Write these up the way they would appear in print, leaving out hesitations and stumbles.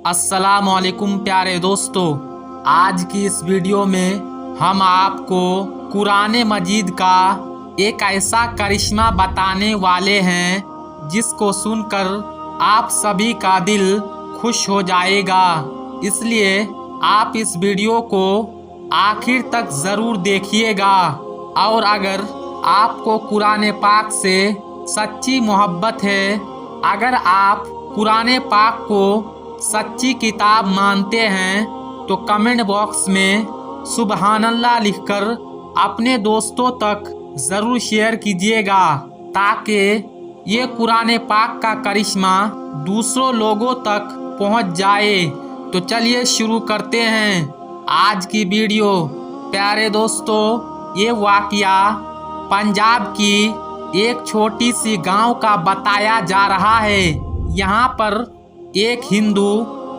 अस्सलाम वालेकुम प्यारे दोस्तों, आज की इस वीडियो में हम आपको कुरान मजीद का एक ऐसा करिश्मा बताने वाले हैं जिसको सुनकर आप सभी का दिल खुश हो जाएगा। इसलिए आप इस वीडियो को आखिर तक ज़रूर देखिएगा। और अगर आपको कुरान पाक से सच्ची मोहब्बत है, अगर आप कुरान पाक को सच्ची किताब मानते हैं, तो कमेंट बॉक्स में सुबहानल्लाह लिखकर अपने दोस्तों तक ज़रूर शेयर कीजिएगा, ताकि ये कुरान पाक का करिश्मा दूसरों लोगों तक पहुंच जाए। तो चलिए शुरू करते हैं आज की वीडियो। प्यारे दोस्तों, ये वाक़या पंजाब की एक छोटी सी गांव का बताया जा रहा है। यहाँ पर एक हिंदू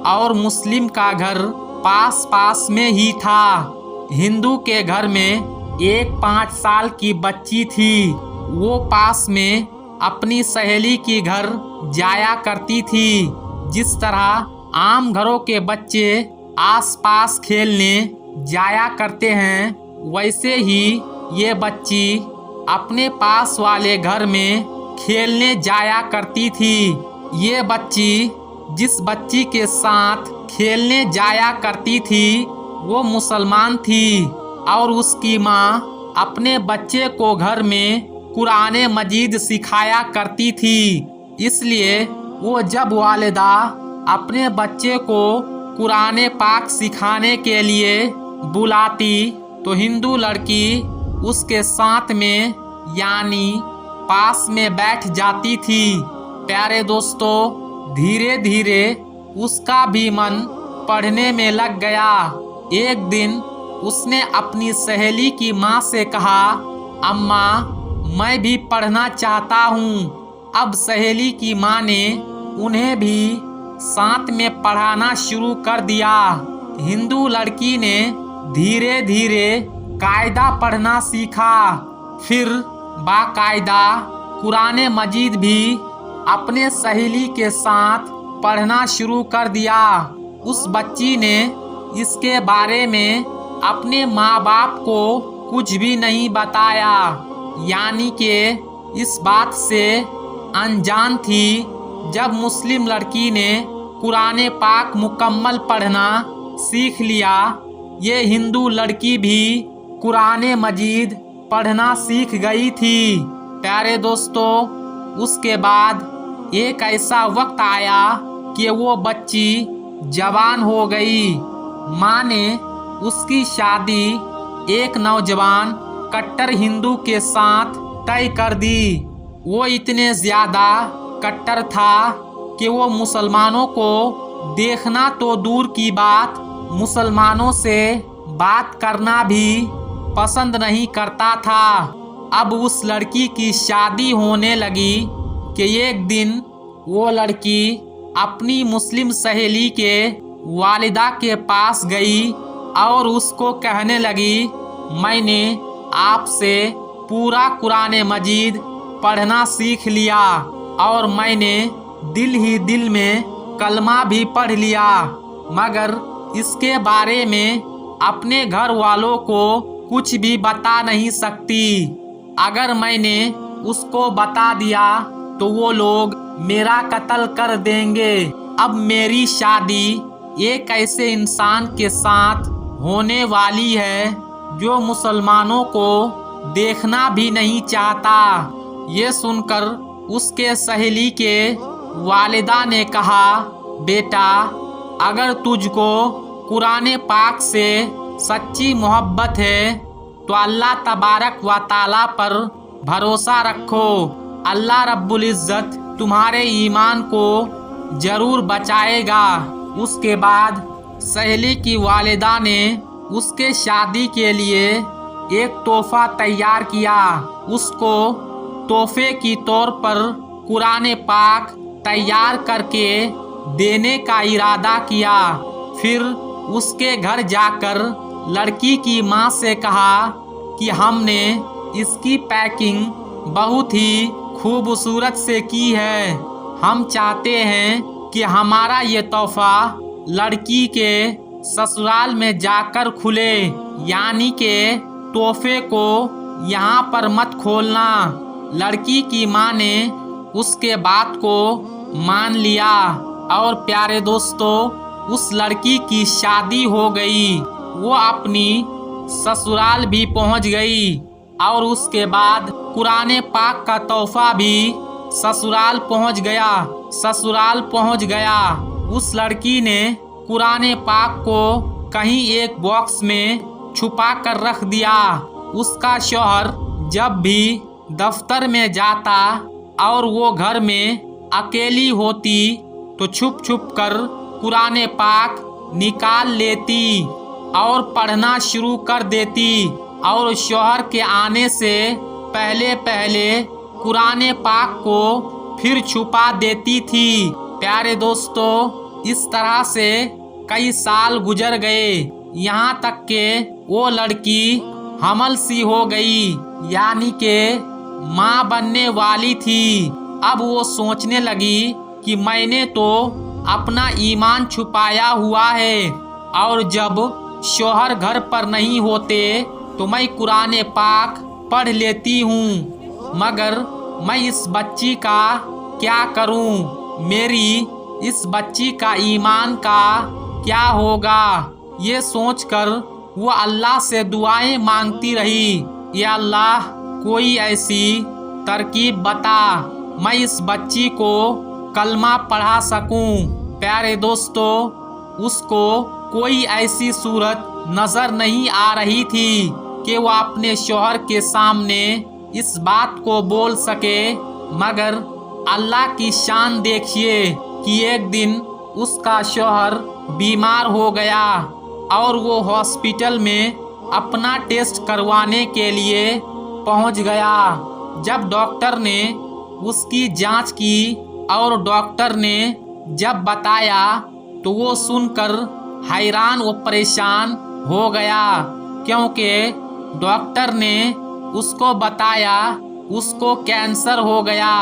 और मुस्लिम का घर पास पास में ही था। हिंदू के घर में एक 5 साल की बच्ची थी। वो पास में अपनी सहेली की घर जाया करती थी। जिस तरह आम घरों के बच्चे आसपास खेलने जाया करते हैं, वैसे ही ये बच्ची अपने पास वाले घर में खेलने जाया करती थी। ये बच्ची जिस बच्ची के साथ खेलने जाया करती थी, वो मुसलमान थी और उसकी माँ अपने बच्चे को घर में कुरान मजीद सिखाया करती थी। इसलिए वो जब वालिदा अपने बच्चे को कुरान पाक सिखाने के लिए बुलाती, तो हिंदू लड़की उसके साथ में यानी पास में बैठ जाती थी। प्यारे दोस्तों, धीरे धीरे उसका भी मन पढ़ने में लग गया। एक दिन उसने अपनी सहेली की माँ से कहा, अम्मा, मैं भी पढ़ना चाहता हूँ। अब सहेली की माँ ने उन्हें भी साथ में पढ़ाना शुरू कर दिया। हिंदू लड़की ने धीरे धीरे कायदा पढ़ना सीखा। फिर बाकायदा कुरान मजीद भी अपने सहेली के साथ पढ़ना शुरू कर दिया। उस बच्ची ने इसके बारे में अपने माँ बाप को कुछ भी नहीं बताया, यानी कि इस बात से अनजान थी। जब मुस्लिम लड़की ने कुरान पाक मुकम्मल पढ़ना सीख लिया, ये हिंदू लड़की भी कुरान मजीद पढ़ना सीख गई थी। प्यारे दोस्तों, उसके बाद एक ऐसा वक्त आया कि वो बच्ची जवान हो गई। माँ ने उसकी शादी एक नौजवान कट्टर हिंदू के साथ तय कर दी। वो इतने ज़्यादा कट्टर था कि वो मुसलमानों को देखना तो दूर की बात, मुसलमानों से बात करना भी पसंद नहीं करता था। अब उस लड़की की शादी होने लगी कि एक दिन वो लड़की अपनी मुस्लिम सहेली के वालिदा के पास गई और उसको कहने लगी, मैंने आपसे पूरा कुरान मजीद पढ़ना सीख लिया और मैंने दिल ही दिल में कलमा भी पढ़ लिया, मगर इसके बारे में अपने घर वालों को कुछ भी बता नहीं सकती। अगर मैंने उसको बता दिया तो वो लोग मेरा कत्ल कर देंगे। अब मेरी शादी एक ऐसे इंसान के साथ होने वाली है जो मुसलमानों को देखना भी नहीं चाहता। ये सुनकर उसके सहेली के वालिदा ने कहा, बेटा, अगर तुझको कुरान पाक से सच्ची मोहब्बत है तो अल्लाह तबारक व ताला पर भरोसा रखो। अल्लाह रब्बुल इज़्ज़त तुम्हारे ईमान को जरूर बचाएगा। उसके बाद सहेली की वालिदा ने उसके शादी के लिए एक तोहफा तैयार किया। उसको तोहफे की तौर पर कुरान पाक तैयार करके देने का इरादा किया। फिर उसके घर जाकर लड़की की माँ से कहा कि हमने इसकी पैकिंग बहुत ही खूबसूरत से की है। हम चाहते हैं कि हमारा ये तोहफा लड़की के ससुराल में जाकर खुले, यानी के तोहफे को यहाँ पर मत खोलना। लड़की की माँ ने उसके बात को मान लिया और प्यारे दोस्तों, उस लड़की की शादी हो गई। वो अपनी ससुराल भी पहुंच गई और उसके बाद कुरान पाक का तोहफा भी ससुराल पहुंच गया। उस लड़की ने कुरान पाक को कहीं एक बॉक्स में छुपा कर रख दिया। उसका शौहर जब भी दफ्तर में जाता और वो घर में अकेली होती तो छुप छुप कर कुरान पाक निकाल लेती और पढ़ना शुरू कर देती और शौहर के आने से पहले पहले कुरान पाक को फिर छुपा देती थी। प्यारे दोस्तों, इस तरह से कई साल गुजर गए, यहाँ तक के वो लड़की हमल सी हो गई, यानी के माँ बनने वाली थी। अब वो सोचने लगी कि मैंने तो अपना ईमान छुपाया हुआ है और जब शौहर घर पर नहीं होते तो मैं कुरान पाक पढ़ लेती हूँ, मगर मैं इस बच्ची का क्या करूँ? मेरी इस बच्ची का ईमान का क्या होगा? ये सोचकर वो अल्लाह से दुआएं मांगती रही, या अल्लाह कोई ऐसी तरकीब बता मैं इस बच्ची को कलमा पढ़ा सकूं। प्यारे दोस्तों, उसको कोई ऐसी सूरत नजर नहीं आ रही थी कि वो अपने शौहर के सामने इस बात को बोल सके, मगर अल्लाह की शान देखिए कि एक दिन उसका शौहर बीमार हो गया और वो हॉस्पिटल में अपना टेस्ट करवाने के लिए पहुंच गया। जब डॉक्टर ने उसकी जांच की और डॉक्टर ने जब बताया तो वो सुनकर हैरान व परेशान हो गया, क्योंकि डॉक्टर ने उसको बताया उसको कैंसर हो गया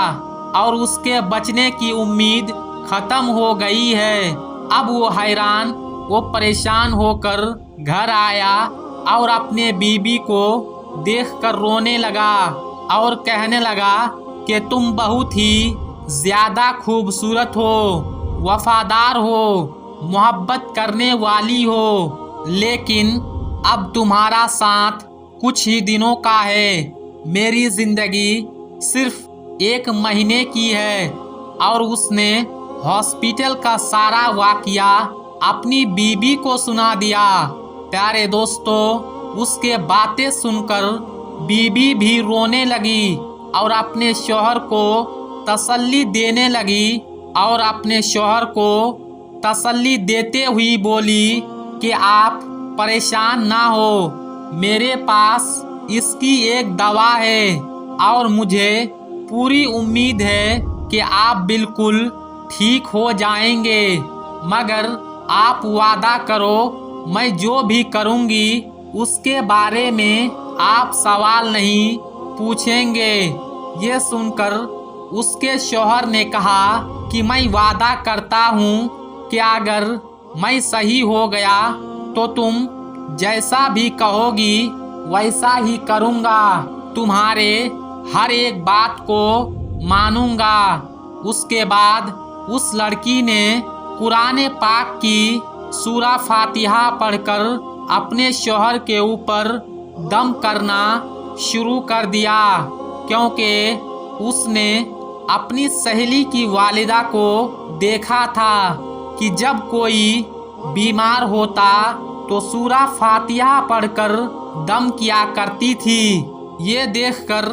और उसके बचने की उम्मीद खत्म हो गई है। अब वो हैरान वो परेशान होकर घर आया और अपने बीबी को देखकर रोने लगा और कहने लगा कि तुम बहुत ही ज्यादा खूबसूरत हो, वफादार हो, मोहब्बत करने वाली हो, लेकिन अब तुम्हारा साथ कुछ ही दिनों का है। मेरी जिंदगी सिर्फ 1 महीने की है। और उसने हॉस्पिटल का सारा वाकया अपनी बीबी को सुना दिया। प्यारे दोस्तों, उसके बातें सुनकर बीबी भी रोने लगी और अपने शौहर को तसल्ली देने लगी और अपने शौहर को तसल्ली देते हुई बोली कि आप परेशान ना हो, मेरे पास इसकी एक दवा है और मुझे पूरी उम्मीद है कि आप बिल्कुल ठीक हो जाएंगे, मगर आप वादा करो मैं जो भी करूंगी उसके बारे में आप सवाल नहीं पूछेंगे। ये सुनकर उसके शौहर ने कहा कि मैं वादा करता हूँ कि अगर मैं सही हो गया तो तुम जैसा भी कहोगी वैसा ही करूँगा, तुम्हारे हर एक बात को मानूंगा। उसके बाद उस लड़की ने कुरान पाक की सूरा फातिहा पढ़कर अपने शौहर के ऊपर दम करना शुरू कर दिया, क्योंकि उसने अपनी सहेली की वालिदा को देखा था कि जब कोई बीमार होता तो सूरा फातिहा पढ़कर दम किया करती थी। ये देखकर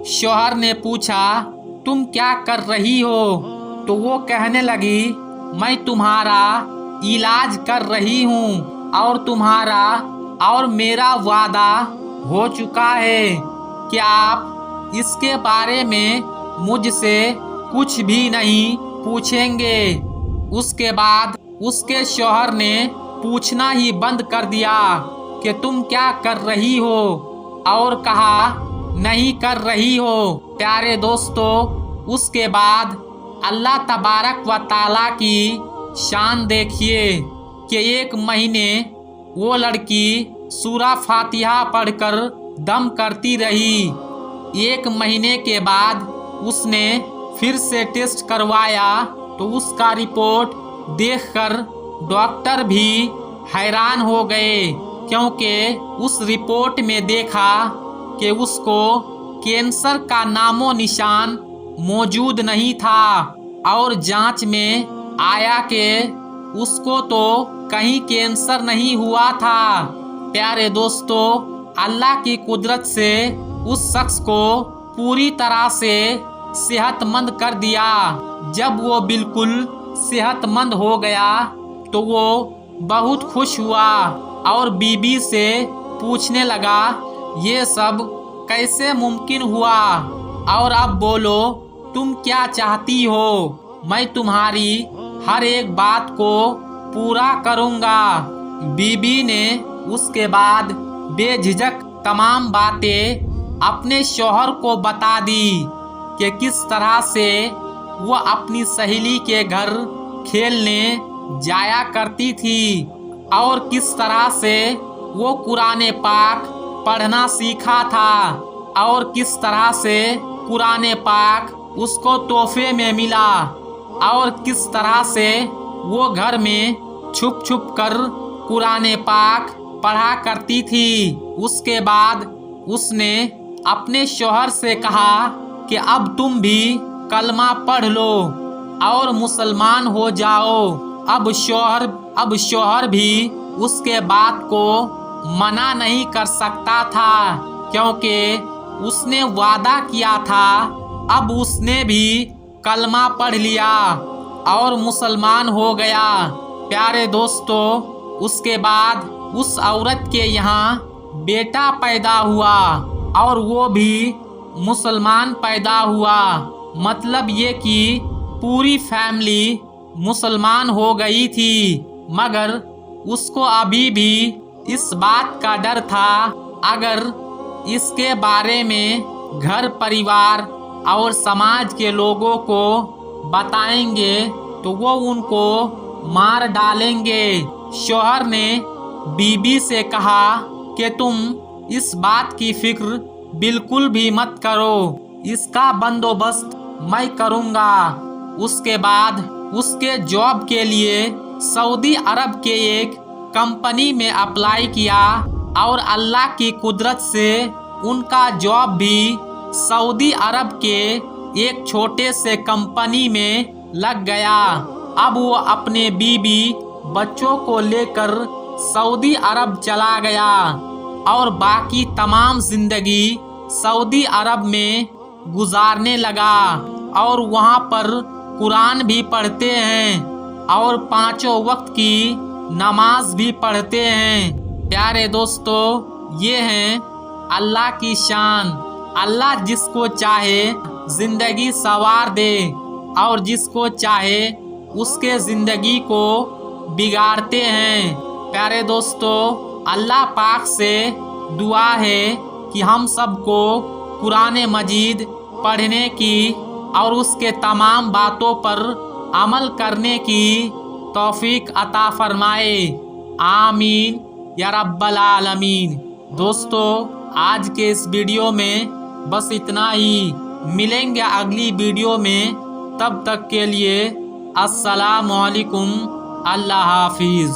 शौहर ने पूछा, तुम क्या कर रही हो? तो वो कहने लगी, मैं तुम्हारा इलाज कर रही हूँ और तुम्हारा और मेरा वादा हो चुका है कि आप इसके बारे में मुझसे कुछ भी नहीं पूछेंगे। उसके बाद उसके शौहर ने पूछना ही बंद कर दिया कि तुम क्या कर रही हो, और कहा नहीं कर रही हो। प्यारे दोस्तों, उसके बाद अल्लाह तबारक व ताला की शान देखिए। कि 1 महीने वो लड़की सूरा फातिहा पढ़कर दम करती रही। 1 महीने के बाद उसने फिर से टेस्ट करवाया तो उसका रिपोर्ट देखकर डॉक्टर भी हैरान हो गए, क्योंकि उस रिपोर्ट में देखा कि उसको कैंसर का नामो निशान मौजूद नहीं था। और जांच में आया कि उसको तो कहीं कैंसर नहीं हुआ था। प्यारे दोस्तों, अल्लाह की कुदरत से उस शख्स को पूरी तरह से सेहतमंद कर दिया। जब वो बिल्कुल सेहतमंद हो गया तो वो बहुत खुश हुआ और बीबी से पूछने लगा, ये सब कैसे मुमकिन हुआ? और अब बोलो, तुम क्या चाहती हो? मैं तुम्हारी हर एक बात को पूरा करूँगा। बीबी ने उसके बाद बेझिझक तमाम बातें अपने शौहर को बता दी कि किस तरह से वो अपनी सहेली के घर खेलने जाया करती थी और किस तरह से वो कुरान पाक पढ़ना सीखा था और किस तरह से कुरान पाक उसको तोहफे में मिला और किस तरह से वो घर में छुप छुप कर कुरान पाक पढ़ा करती थी। उसके बाद उसने अपने शौहर से कहा कि अब तुम भी कलमा पढ़ लो और मुसलमान हो जाओ। अब शौहर भी उसके बात को मना नहीं कर सकता था, क्योंकि उसने वादा किया था। अब उसने भी कलमा पढ़ लिया और मुसलमान हो गया। प्यारे दोस्तों, उसके बाद उस औरत के यहाँ बेटा पैदा हुआ और वो भी मुसलमान पैदा हुआ। मतलब ये कि पूरी फैमिली मुसलमान हो गई थी, मगर उसको अभी भी इस बात का डर था, अगर इसके बारे में घर परिवार और समाज के लोगों को बताएंगे तो वो उनको मार डालेंगे। शौहर ने बीबी से कहा कि तुम इस बात की फिक्र बिल्कुल भी मत करो, इसका बंदोबस्त मैं करूँगा। उसके बाद उसके जॉब के लिए सऊदी अरब के एक कंपनी में अप्लाई किया और अल्लाह की कुदरत से उनका जॉब भी सऊदी अरब के एक छोटे से कंपनी में लग गया। अब वो अपने बीबी बच्चों को लेकर सऊदी अरब चला गया और बाकी तमाम जिंदगी सऊदी अरब में गुजारने लगा और वहाँ पर कुरान भी पढ़ते हैं और 5 वक्त की नमाज भी पढ़ते हैं। प्यारे दोस्तों, ये हैं अल्लाह की शान। अल्लाह जिसको चाहे जिंदगी संवार दे और जिसको चाहे उसके जिंदगी को बिगाड़ते हैं। प्यारे दोस्तों, अल्लाह पाक से दुआ है कि हम सबको कुरान मजीद पढ़ने की और उसके तमाम बातों पर अमल करने की तौफीक अता फरमाए। आमीन या रब्बल आलमीन। दोस्तों, आज के इस वीडियो में बस इतना ही। मिलेंगे अगली वीडियो में, तब तक के लिए अस्सलामु अलैकुम, अल्लाह हाफिज़।